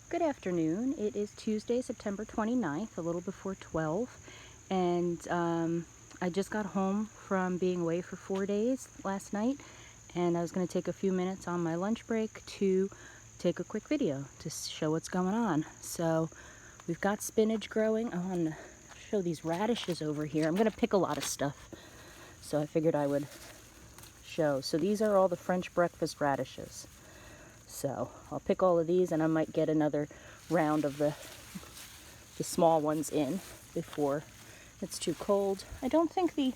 Good afternoon. It is Tuesday, September 29th, a little before 12, and I just got home from being away for 4 days last night, and I was going to take a few minutes on my lunch break to take a quick video to show what's going on. So we've got spinach growing. I want to show these radishes over here. I'm going to pick a lot of stuff, so I figured I would show. So these are all the French breakfast radishes. So I'll pick all of these, and I might get another round of the small ones in before it's too cold. I don't think the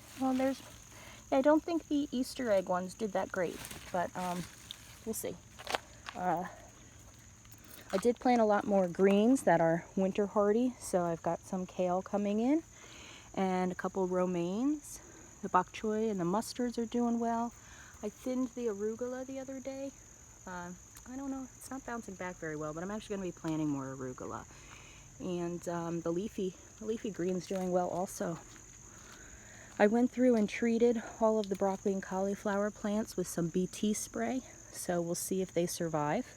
Easter egg ones did that great, but we'll see. I did plant a lot more greens that are winter hardy, so I've got some kale coming in and a couple romaines. The bok choy and the mustards are doing well. I thinned the arugula the other day. I don't know, it's not bouncing back very well, but I'm actually going to be planting more arugula. And the leafy green's doing well also. I went through and treated all of the broccoli and cauliflower plants with some BT spray, so we'll see if they survive.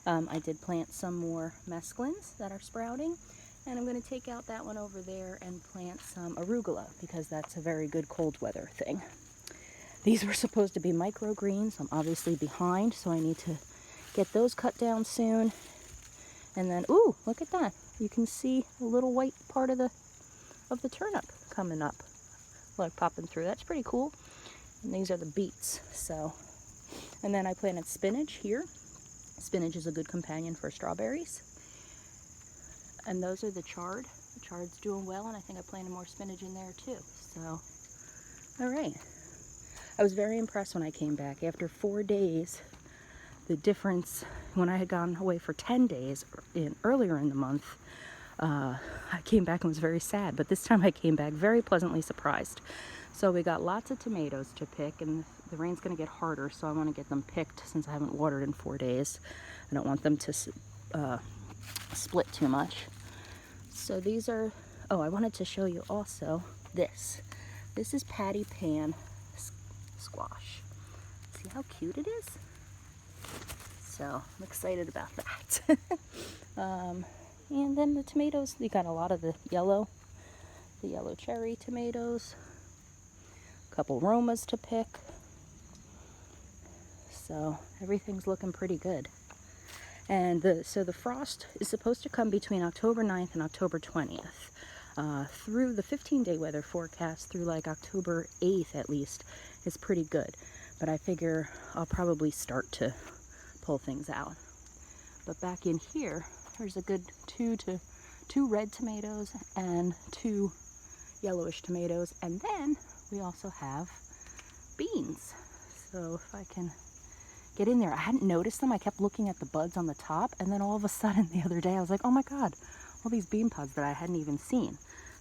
I did plant some more mesclins that are sprouting, and I'm going to take out that one over there and plant some arugula because that's a very good cold weather thing. These were supposed to be microgreens. I'm obviously behind, so I need to get those cut down soon. And then, ooh, look at that. You can see a little white part of the turnip coming up, like popping through. That's pretty cool. And these are the beets. So, and then I planted spinach here. Spinach is a good companion for strawberries. And those are the chard. The chard's doing well, and I think I planted more spinach in there too. So, all right. I was very impressed when I came back after 4 days. The difference when I had gone away for 10 days earlier in the month, I came back and was very sad, but this time I came back very pleasantly surprised. So we got lots of tomatoes to pick, and the rain's going to get harder, so I want to get them picked since I haven't watered in 4 days. I don't want them to split too much. So these are, oh, I wanted to show you also this. This is patty pan squash. See how cute it is? So I'm excited about that. And then the tomatoes, you got a lot of the yellow cherry tomatoes, a couple Romas to pick. So everything's looking pretty good. And so the frost is supposed to come between October 9th and October 20th. Through the 15-day weather forecast through like October 8th at least is pretty good. But I figure I'll probably start to pull things out. But back in here, there's a good two red tomatoes and 2 yellowish tomatoes, and then we also have beans. So if I can get in there, I hadn't noticed them. I kept looking at the buds on the top, and then all of a sudden the other day I was like, oh my god, all these bean pods that I hadn't even seen.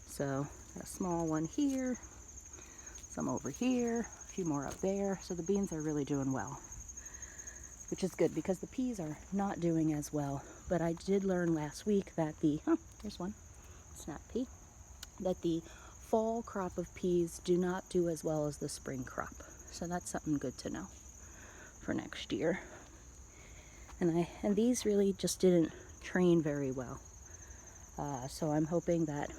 So a small one here, some over here, a few more up there. So the beans are really doing well, which is good because the peas are not doing as well. But I did learn last week that here's one, snap pea, that the fall crop of peas do not do as well as the spring crop. So that's something good to know for next year. And these really just didn't train very well. So I'm hoping that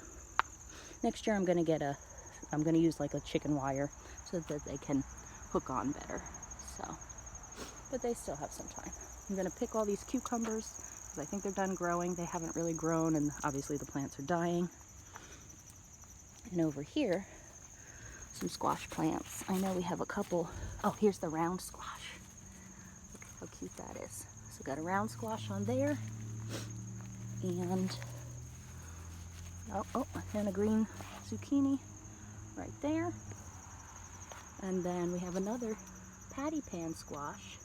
next year I'm going to use like a chicken wire so that they can hook on better. So. But they still have some time. I'm going to pick all these cucumbers because I think they're done growing. They haven't really grown, and obviously the plants are dying. And over here, some squash plants. I know we have a couple. Oh, here's the round squash. Look how cute that is. So got a round squash on there, and and a green zucchini right there. And then we have another patty pan squash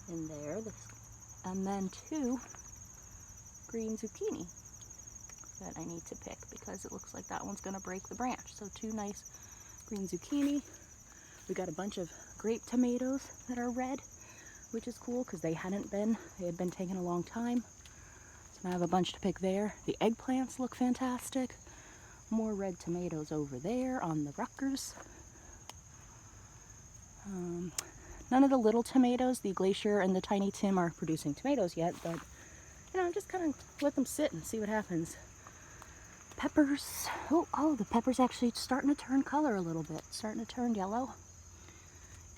in there, and then 2 green zucchini that I need to pick because it looks like that one's going to break the branch. So 2 nice green zucchini. We got a bunch of grape tomatoes that are red, which is cool because they had been taking a long time. So I have a bunch to pick there. The eggplants look fantastic. More red tomatoes over there on the Rutgers. None of the little tomatoes, the Glacier and the Tiny Tim, are producing tomatoes yet, but you know, just kind of let them sit and see what happens. Peppers. Oh, the pepper's actually starting to turn color a little bit. Starting to turn yellow.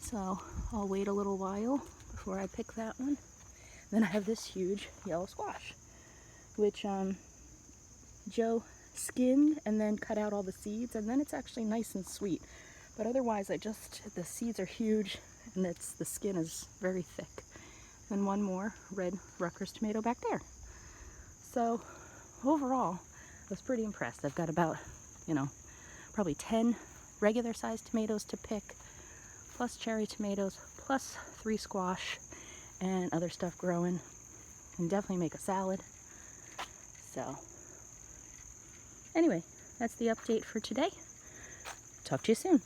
So I'll wait a little while before I pick that one. Then I have this huge yellow squash, which Joe skinned and then cut out all the seeds, and then it's actually nice and sweet. But otherwise, the seeds are huge and the skin is very thick. And one more red Rutgers tomato back there. So overall, I was pretty impressed. I've got about, probably 10 regular sized tomatoes to pick, plus cherry tomatoes, plus 3 squash and other stuff growing. Can definitely make a salad. So anyway, that's the update for today. Talk to you soon.